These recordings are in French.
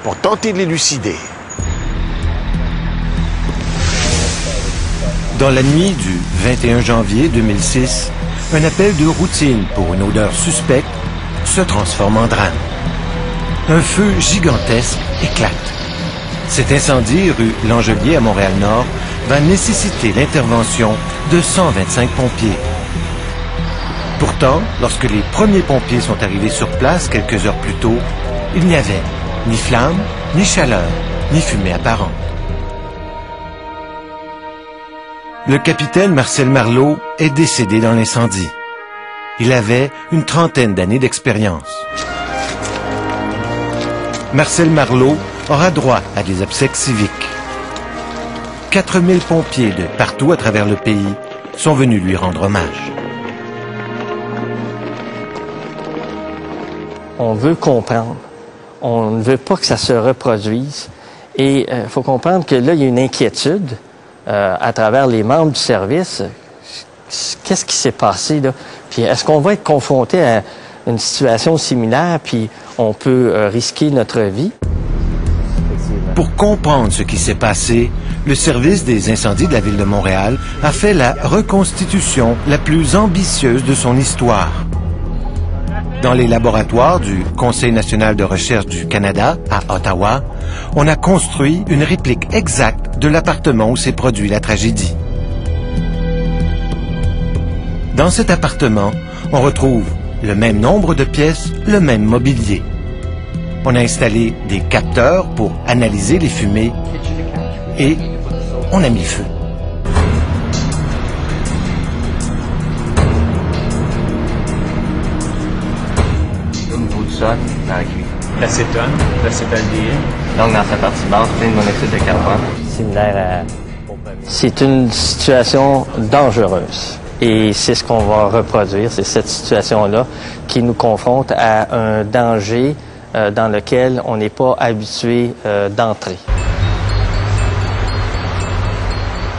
pour tenter de l'élucider. Dans la nuit du 21 janvier 2006, un appel de routine pour une odeur suspecte se transforme en drame. Un feu gigantesque éclate. Cet incendie, rue Langelier à Montréal-Nord, va nécessiter l'intervention de 125 pompiers. Pourtant, lorsque les premiers pompiers sont arrivés sur place quelques heures plus tôt, il n'y avait ni flamme, ni chaleur, ni fumée apparente. Le capitaine Marcel Marleau est décédé dans l'incendie. Il avait une trentaine d'années d'expérience. Marcel Marleau aura droit à des obsèques civiques. 4000 pompiers de partout à travers le pays sont venus lui rendre hommage. On veut comprendre. On ne veut pas que ça se reproduise. Et il faut comprendre que là, il y a une inquiétude à travers les membres du service. Qu'est-ce qui s'est passé là? Puis est-ce qu'on va être confronté à une situation similaire, puis on peut risquer notre vie? Pour comprendre ce qui s'est passé, le service des incendies de la Ville de Montréal a fait la reconstitution la plus ambitieuse de son histoire. Dans les laboratoires du Conseil national de recherche du Canada, à Ottawa, on a construit une réplique exacte de l'appartement où s'est produit la tragédie. Dans cet appartement, on retrouve le même nombre de pièces, le même mobilier. On a installé des capteurs pour analyser les fumées et on a mis le feu. Au niveau du sol, dans la cuve. L'acétone, l'acétaldéhyde. Donc, dans sa partie basse, plein de monoxyde de carbone. Similaire à... C'est une situation dangereuse. Et c'est ce qu'on va reproduire, c'est cette situation-là qui nous confronte à un danger dans lequel on n'est pas habitué d'entrer.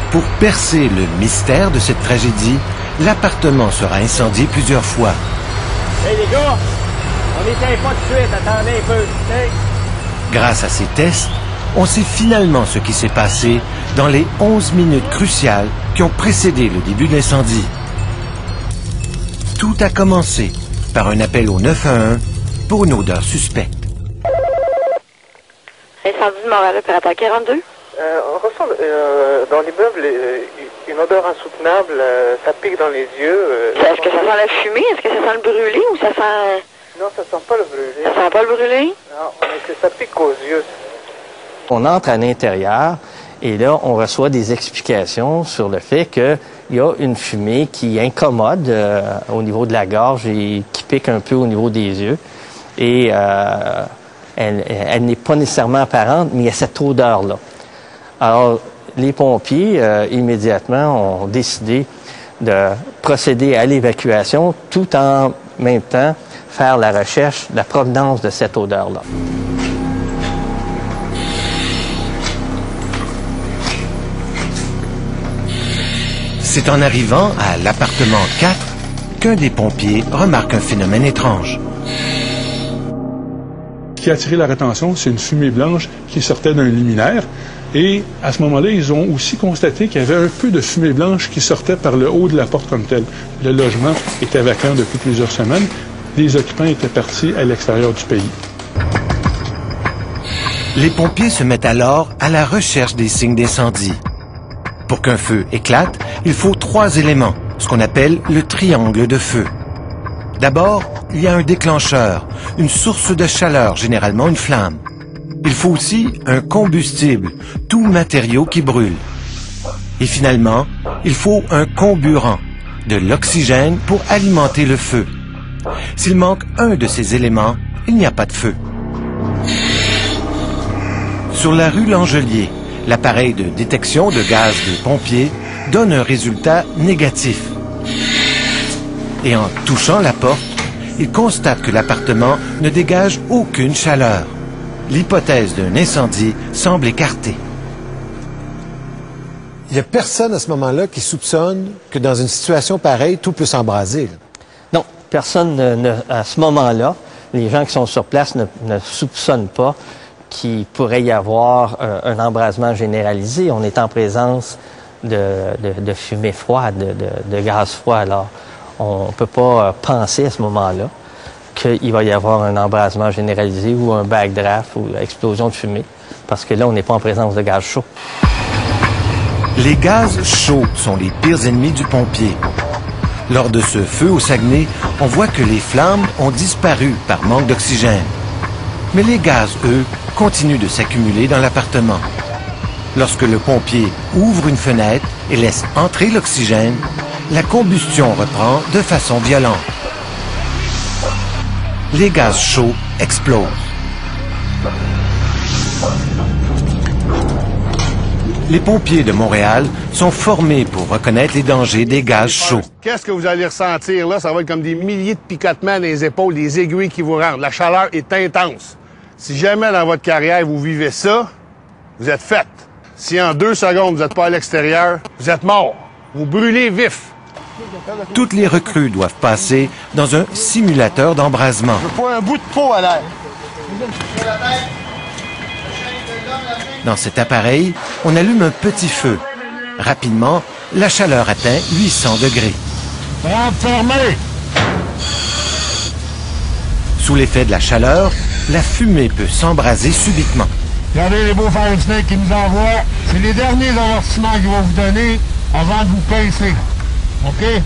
Pour percer le mystère de cette tragédie, l'appartement sera incendié plusieurs fois. Hey les gars, on n'éteint pas tout de suite, attendez un peu. Hey. Grâce à ces tests, on sait finalement ce qui s'est passé dans les 11 minutes cruciales qui ont précédé le début de l'incendie. Tout a commencé par un appel au 911 pour une odeur suspecte. Incendie de Montréal, opérateur 42. On ressent dans l'immeuble une odeur insoutenable, ça pique dans les yeux. Est-ce que ça sent la fumée? Est-ce que ça sent le brûlé ou ça sent... Non, ça sent pas le brûlé. Ça sent pas le brûlé? Non, mais que ça pique aux yeux. On entre à l'intérieur et là, on reçoit des explications sur le fait qu'il y a une fumée qui incommode au niveau de la gorge et qui pique un peu au niveau des yeux. Et elle n'est pas nécessairement apparente, mais il y a cette odeur-là. Alors, les pompiers, immédiatement, ont décidé de procéder à l'évacuation tout en même temps faire la recherche de la provenance de cette odeur-là. C'est en arrivant à l'appartement 4 qu'un des pompiers remarque un phénomène étrange. Ce qui a attiré leur attention, c'est une fumée blanche qui sortait d'un luminaire. Et à ce moment-là, ils ont aussi constaté qu'il y avait un peu de fumée blanche qui sortait par le haut de la porte comme telle. Le logement était vacant depuis plusieurs semaines. Les occupants étaient partis à l'extérieur du pays. Les pompiers se mettent alors à la recherche des signes d'incendie. Pour qu'un feu éclate, il faut 3 éléments, ce qu'on appelle le triangle de feu. D'abord, il y a un déclencheur, une source de chaleur, généralement une flamme. Il faut aussi un combustible, tout matériau qui brûle. Et finalement, il faut un comburant, de l'oxygène pour alimenter le feu. S'il manque un de ces éléments, il n'y a pas de feu. Sur la rue Langelier, l'appareil de détection de gaz des pompiers donne un résultat négatif. Et en touchant la porte, il constate que l'appartement ne dégage aucune chaleur. L'hypothèse d'un incendie semble écartée. Il n'y a personne à ce moment-là qui soupçonne que dans une situation pareille, tout peut s'embraser. Non, personne à ce moment-là, les gens qui sont sur place ne soupçonnent pas qu'il pourrait y avoir un embrasement généralisé. On est en présence de fumée froide, de gaz froid. Alors, on ne peut pas penser à ce moment-là qu'il va y avoir un embrasement généralisé ou un backdraft ou explosion de fumée, parce que là, on n'est pas en présence de gaz chaud. Les gaz chauds sont les pires ennemis du pompier. Lors de ce feu au Saguenay, on voit que les flammes ont disparu par manque d'oxygène. Mais les gaz, eux, continuent de s'accumuler dans l'appartement. Lorsque le pompier ouvre une fenêtre et laisse entrer l'oxygène, la combustion reprend de façon violente. Les gaz chauds explosent. Les pompiers de Montréal sont formés pour reconnaître les dangers des gaz chauds. Qu'est-ce que vous allez ressentir là? Ça va être comme des milliers de picotements dans les épaules, des aiguilles qui vous rentrent. La chaleur est intense. Si jamais dans votre carrière vous vivez ça, vous êtes fait. Si en 2 secondes vous n'êtes pas à l'extérieur, vous êtes mort. Vous brûlez vif. Toutes les recrues doivent passer dans un simulateur d'embrasement. Je veux pas un bout de peau à l'air. Dans cet appareil, on allume un petit feu. Rapidement, la chaleur atteint 800 degrés. Sous l'effet de la chaleur, la fumée peut s'embraser subitement. Regardez les beaux Fire Snake qui nous envoient. C'est les derniers avertissements qu'ils vont vous donner avant de vous pincer. OK?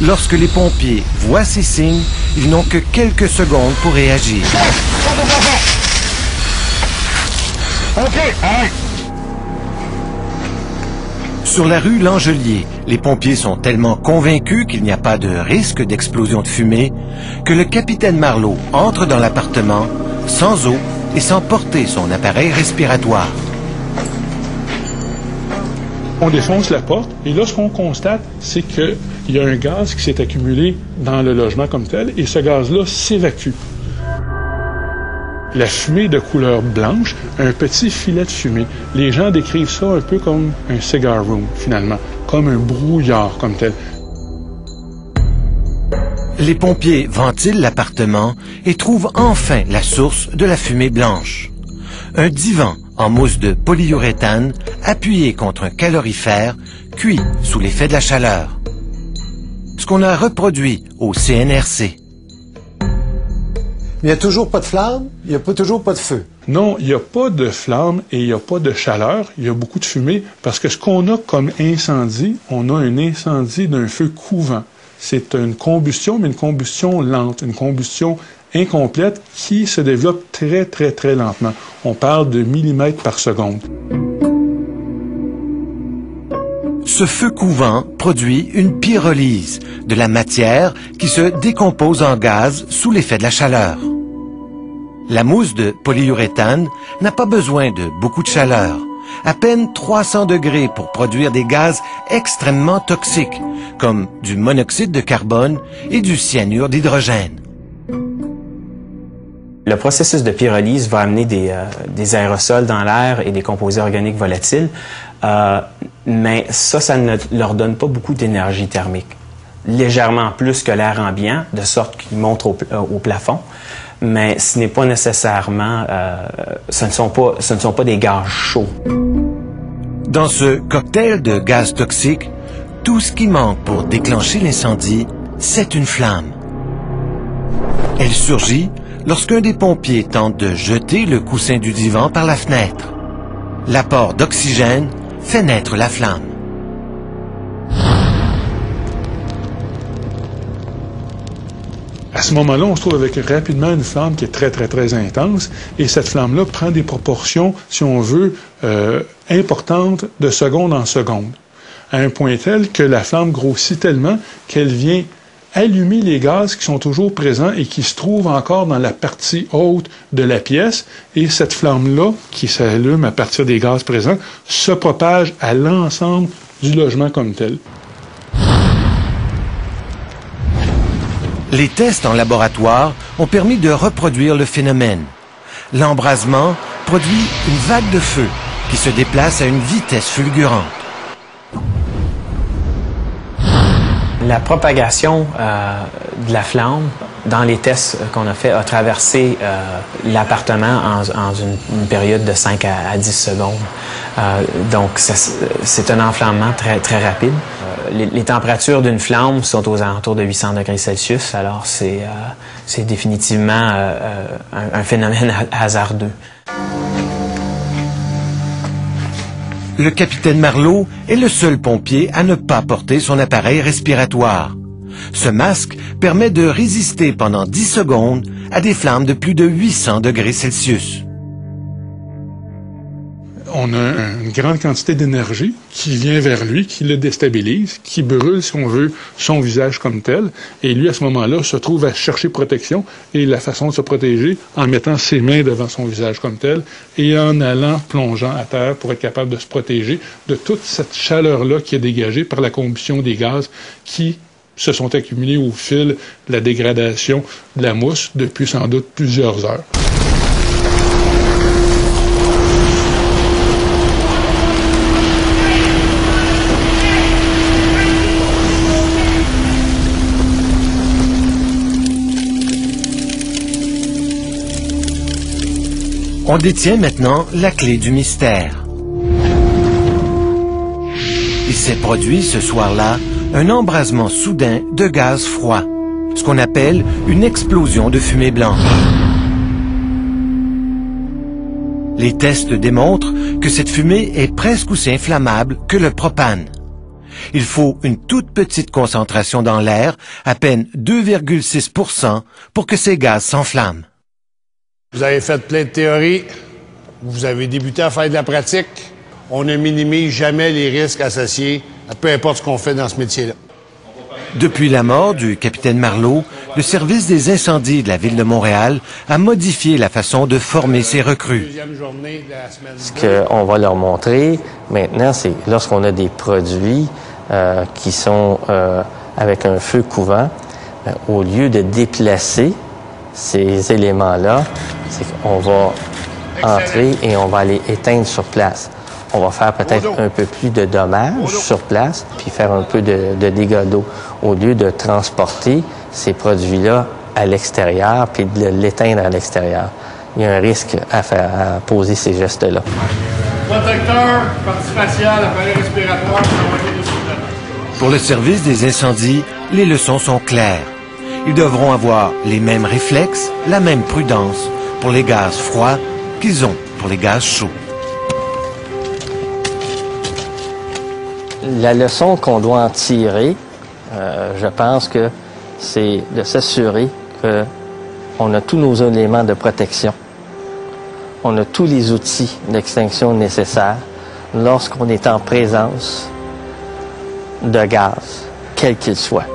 Lorsque les pompiers voient ces signes, ils n'ont que quelques secondes pour réagir. OK, allez. Sur la rue Langelier, les pompiers sont tellement convaincus qu'il n'y a pas de risque d'explosion de fumée que le capitaine Marleau entre dans l'appartement sans eau et sans porter son appareil respiratoire. On défonce la porte et là, ce qu'on constate, c'est qu'il y a un gaz qui s'est accumulé dans le logement comme tel et ce gaz-là s'évacue. La fumée de couleur blanche, un petit filet de fumée. Les gens décrivent ça un peu comme un cigar room, finalement, comme un brouillard comme tel. Les pompiers ventilent l'appartement et trouvent enfin la source de la fumée blanche. Un divan en mousse de polyuréthane appuyé contre un calorifère cuit sous l'effet de la chaleur. Ce qu'on a reproduit au CNRC. Il n'y a toujours pas de flamme, il n'y a toujours pas de feu. Non, il n'y a pas de flamme et il n'y a pas de chaleur, il y a beaucoup de fumée, parce que ce qu'on a comme incendie, on a un incendie d'un feu couvant. C'est une combustion, mais une combustion lente, une combustion incomplète qui se développe très, très, très lentement. On parle de millimètres par seconde. Ce feu couvant produit une pyrolyse, de la matière qui se décompose en gaz sous l'effet de la chaleur. La mousse de polyuréthane n'a pas besoin de beaucoup de chaleur, à peine 300 degrés pour produire des gaz extrêmement toxiques, comme du monoxyde de carbone et du cyanure d'hydrogène. Le processus de pyrolyse va amener des aérosols dans l'air et des composés organiques volatiles, mais ça ne leur donne pas beaucoup d'énergie thermique. Légèrement plus que l'air ambiant, de sorte qu'il monte au plafond, mais ce n'est pas nécessairement, ce ne sont pas des gaz chauds. Dans ce cocktail de gaz toxiques, tout ce qui manque pour déclencher l'incendie, c'est une flamme. Elle surgit lorsqu'un des pompiers tente de jeter le coussin du divan par la fenêtre. L'apport d'oxygène fait naître la flamme. À ce moment-là, on se trouve avec rapidement une flamme qui est très, très, très intense et cette flamme-là prend des proportions, si on veut, importantes de seconde en seconde, à un point tel que la flamme grossit tellement qu'elle vient allumer les gaz qui sont toujours présents et qui se trouvent encore dans la partie haute de la pièce. Et cette flamme-là, qui s'allume à partir des gaz présents, se propage à l'ensemble du logement comme tel. Les tests en laboratoire ont permis de reproduire le phénomène. L'embrasement produit une vague de feu qui se déplace à une vitesse fulgurante. La propagation de la flamme dans les tests qu'on a fait, a traversé l'appartement en une période de 5 à 10 secondes. Donc, c'est un enflammement très, très rapide. Les températures d'une flamme sont aux alentours de 800 degrés Celsius, alors c'est définitivement un phénomène hasardeux. Le capitaine Marleau est le seul pompier à ne pas porter son appareil respiratoire. Ce masque permet de résister pendant 10 secondes à des flammes de plus de 800 degrés Celsius. On a une grande quantité d'énergie qui vient vers lui, qui le déstabilise, qui brûle, si on veut, son visage comme tel. Et lui, à ce moment-là, se trouve à chercher protection. Et la façon de se protéger, en mettant ses mains devant son visage comme tel et en allant plongeant à terre pour être capable de se protéger de toute cette chaleur-là qui est dégagée par la combustion des gaz qui se sont accumulés au fil de la dégradation de la mousse depuis sans doute plusieurs heures. On détient maintenant la clé du mystère. Il s'est produit ce soir-là un embrasement soudain de gaz froid, ce qu'on appelle une explosion de fumée blanche. Les tests démontrent que cette fumée est presque aussi inflammable que le propane. Il faut une toute petite concentration dans l'air, à peine 2,6%, pour que ces gaz s'enflamment. Vous avez fait plein de théories, vous avez débuté à faire de la pratique. On ne minimise jamais les risques associés à peu importe ce qu'on fait dans ce métier-là. Depuis la mort du capitaine Marleau, le service des incendies de la Ville de Montréal a modifié la façon de former ses recrues. Ce qu'on va leur montrer maintenant, c'est lorsqu'on a des produits qui sont avec un feu couvant, au lieu de déplacer ces éléments-là, c'est qu'on va entrer et on va aller éteindre sur place. On va faire peut-être un peu plus de dommages sur place, puis faire un peu de dégâts d'eau, au lieu de transporter ces produits-là à l'extérieur, puis de l'éteindre à l'extérieur. Il y a un risque à poser ces gestes-là. Protecteur, partie faciale, appareil respiratoire, Pour le service des incendies, les leçons sont claires. Ils devront avoir les mêmes réflexes, la même prudence pour les gaz froids qu'ils ont pour les gaz chauds. La leçon qu'on doit en tirer, je pense que c'est de s'assurer qu'on a tous nos éléments de protection. On a tous les outils d'extinction nécessaires lorsqu'on est en présence de gaz, quel qu'il soit.